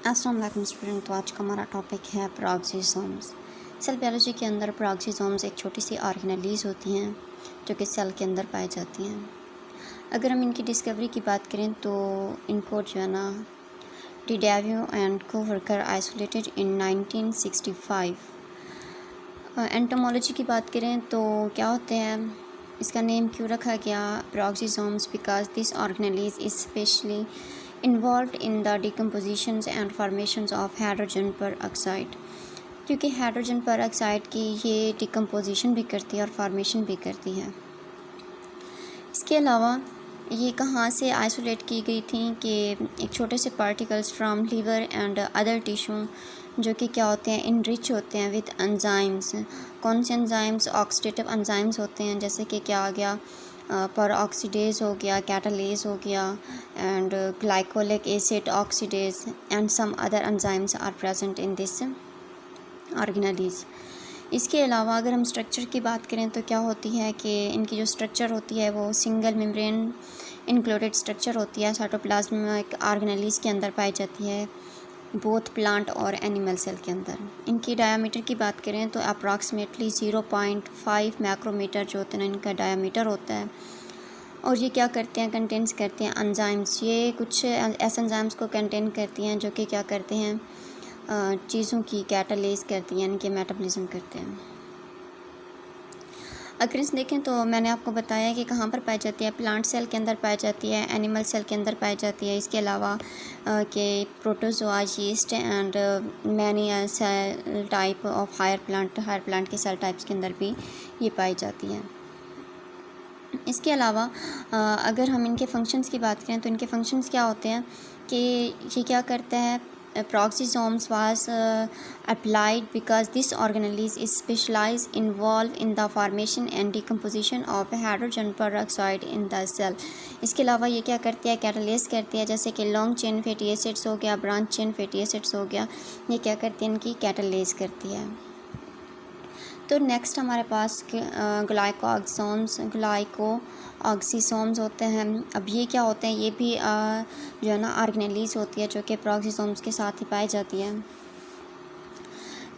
अस्सलाम वालेकुम स्टूडेंट। तो आज का हमारा टॉपिक है प्रोक्सिसोम्स। सेल बायोलॉजी के अंदर प्रोक्सिसोम्स एक छोटी सी ऑर्गेनेलीज होती हैं जो कि सेल के अंदर पाई जाती हैं। अगर हम इनकी डिस्कवरी की बात करें तो इनको जो है ना de Duve and coworker isolated in 1965। Entomology की बात करें तो क्या होते हैं, इसका नेम क्यों रखा गया peroxisomes, because this organelles is specially involved in the decompositions and formations of hydrogen peroxide, क्योंकि हाइड्रोजन पेरोक्साइड की ये डिकम्पोजिशन भी करती है और फॉर्मेशन भी करती है। इसके अलावा ये कहाँ से आइसोलेट की गई थी कि एक छोटे से particles from liver and other tissue जो कि क्या होते हैं, इनरिच होते हैं विद एंजाइम्स। कौन से एंजाइम्स? ऑक्सीडेटिव एंजाइम्स होते हैं, जैसे कि क्या आ गया, परऑक्सीडेज हो गया, कैटालेज हो गया, and glycolic acid oxidase and some other enzymes are present in this organelles. इसके अलावा अगर हम स्ट्रक्चर की बात करें तो क्या होती है कि इनकी जो स्ट्रक्चर होती है वो सिंगल मेम्ब्रेन इंक्लूडेड स्ट्रक्चर होती है, साइटोप्लाज्मिक ऑर्गेनेलीज के अंदर पाई जाती है, बोथ प्लांट और एनिमल सेल के अंदर। इनकी डायामीटर की बात करें तो अप्रॉक्सीमेटली 0.5 माइक्रोमीटर जो होते हैं इनका डायामीटर होता है। और ये क्या करते हैं, कंटेन्स करते हैं एंजाइम्स। ये कुछ ऐसे एंजाइम्स को कंटेन करती हैं जो कि क्या करते हैं, चीज़ों की कैटालेज करती हैं, यानी कि मेटाबॉलिज्म करते हैं। अगर इस देखें तो मैंने आपको बताया कि कहाँ पर पाई जाती है, प्लांट सेल के अंदर पाई जाती है, एनिमल सेल के अंदर पाई जाती है। इसके अलावा कि protozoa, yeast and many cell type of higher plant के सेल टाइप्स के अंदर भी ये पाई जाती हैं। इसके अलावा अगर हम इनके फंक्शंस की बात करें तो इनके फंक्शंस क्या होते हैं कि ये क्या करता है, प्रोक्सिसोम्स was applied because this organelles is specialized involved in the formation and decomposition of hydrogen peroxide in the cell। इसके अलावा ये क्या करती है, कैटालेज करती है, जैसे कि लॉन्ग चेन फैटी एसिड्स हो गया, ब्रांच चेन फैटी एसिड्स हो गया, ये क्या करती है, इनकी कैटालेज करती है। तो नेक्स्ट हमारे पास ग्लाइकोऑक्सीसोम्स होते हैं। अब ये क्या होते हैं, ये भी जो है ना ऑर्गेनेलीज होती है जो कि प्रोक्सिसोम्स के साथ ही पाई जाती है।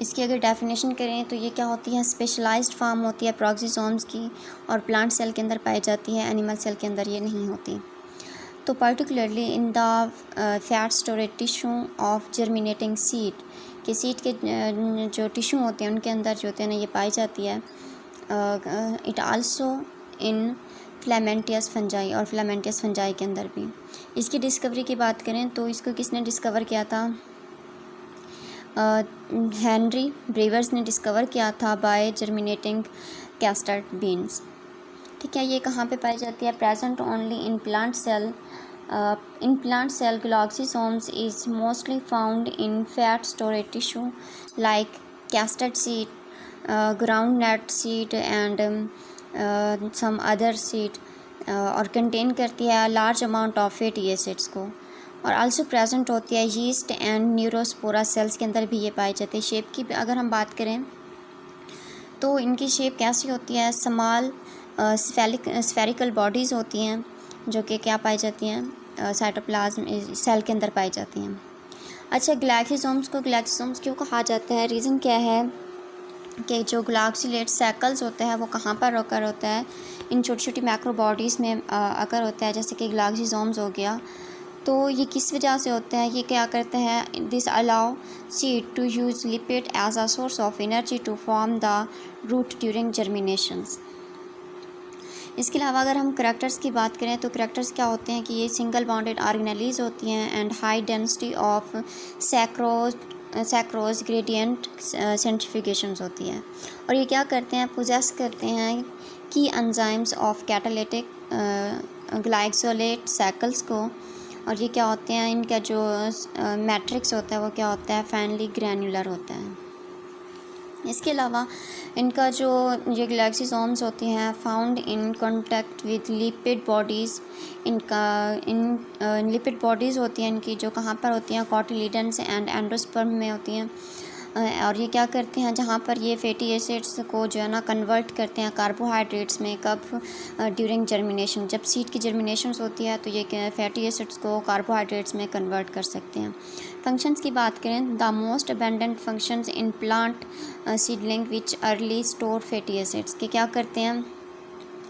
इसकी अगर डेफिनेशन करें तो ये क्या होती है, स्पेशलाइज्ड फॉर्म होती है प्रोक्सिसोम्स की, और प्लांट सेल के अंदर पाई जाती है, एनिमल सेल के अंदर ये नहीं होती। तो particularly in the fat storage tissue of germinating seed, कि सीड के जो टिश्यू होते हैं उनके अंदर जो होते हैं ना ये पाई जाती है। It also in filamentous fungi, और फिलामेंटियस फंजाई के अंदर भी। इसकी डिस्कवरी की बात करें तो इसको किसने डिस्कवर किया था, हेनरी ब्रेवर्स ने डिस्कवर किया था बाय जर्मिनेटिंग कैस्टर बीन्स। ठीक है, ये कहाँ पे पाई जाती है, present only in plant cell. In plant cell, gloxisomes is mostly found in fat storage tissue like castor seed, groundnut seed and some other seed, और कंटेन करती है large amount of fatty acids को। और also present होती है yeast and Neurospora sales के अंदर भी ये पाई जाती है। शेप की अगर हम बात करें तो इनकी शेप कैसी होती है, स्मॉल स्फेरिकल बॉडीज़ होती हैं जो कि क्या पाई जाती हैं, साइटोप्लाज्म सेल के अंदर पाई जाती हैं। अच्छा, ग्लाइकोसोम्स को ग्लाइकोसोम्स क्यों कहा जाता है, रीज़न क्या है कि जो ग्लाइकोसिलेट सैकल्स होते हैं वो कहाँ पर अकर होता है, इन छोटी छोटी मैक्रो बॉडीज़ में अकर होता है, जैसे कि ग्लाइकोसोम्स हो गया। तो ये किस वजह से होता है, ये क्या करते हैं, this allow seed to use lipid as a source of energy to form the root during germinations. इसके अलावा अगर हम करैक्टर्स की बात करें तो करैक्टर्स क्या होते हैं कि ये सिंगल बॉन्डेड ऑर्गेनेलीज होती हैं and high density of sucrose gradient centrifugations होती है। और ये क्या करते हैं, पोजेस करते हैं की एंजाइम्स ऑफ कैटालिटिक ग्लाइकोलेट सैकल्स को। और ये क्या होते हैं, इनका जो मैट्रिक्स होता है वो क्या होता है, फाइनली ग्रैनुलर होता है। इसके अलावा इनका जो ये ग्लाइकोसोम्स होती हैं found in contact with lipid bodies, in lipid bodies होती हैं इनकी जो कहाँ पर होती हैं, कॉटिलिडन्स एंड एंडोस्पर्म में होती हैं। और ये क्या करते हैं, जहाँ पर ये फैटी एसिड्स को जो है ना कन्वर्ट करते हैं कार्बोहाइड्रेट्स में, कब ड्यूरिंग जर्मिनेशन, जब सीड की जर्मिनेशन होती है तो ये फैटी एसिड्स को कार्बोहाइड्रेट्स में कन्वर्ट कर सकते हैं। फंक्शंस की बात करें, the most abundant functions in plant seedling which early store fatty acids, के क्या करते हैं,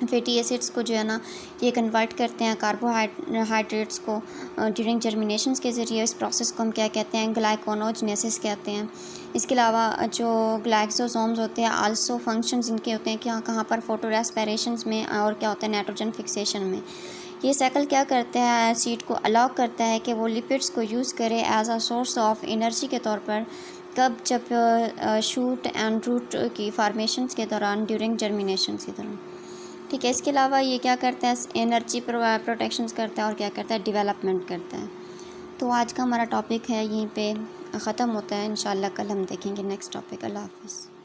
फैटी एसिड्स को जो है ना ये कन्वर्ट करते हैं कार्बोहाइड्रेट्स को ड्यूरिंग जर्मिनेशंस के ज़रिए। इस प्रोसेस को हम क्या कहते हैं, ग्लाइकोनोजेनेसिस कहते हैं। इसके अलावा जो ग्लाइक्सोसोम्स होते हैं आल्सो फंक्शंस इनके होते हैं कि कहाँ पर फोटो रेस्पिरेशंस में और क्या होता है नाइट्रोजन फिक्सेशन में। ये साइकिल क्या करता है, सीड को अलाउ करता है कि वो लिपिड्स को यूज़ करे as a source of energy के तौर पर, कब, जब शूट एंड रूट की फार्मेशंस के दौरान, ड्यूरिंग जर्मिनेशंस के दौरान। ठीक है, इसके अलावा ये क्या करता है, एनर्जी प्रोटेक्शंस करता है और क्या करता है, डेवलपमेंट करता है। तो आज का हमारा टॉपिक है यहीं पे ख़त्म होता है। इंशाल्लाह कल हम देखेंगे नेक्स्ट टॉपिक। अल्लाह हाफ़िज़।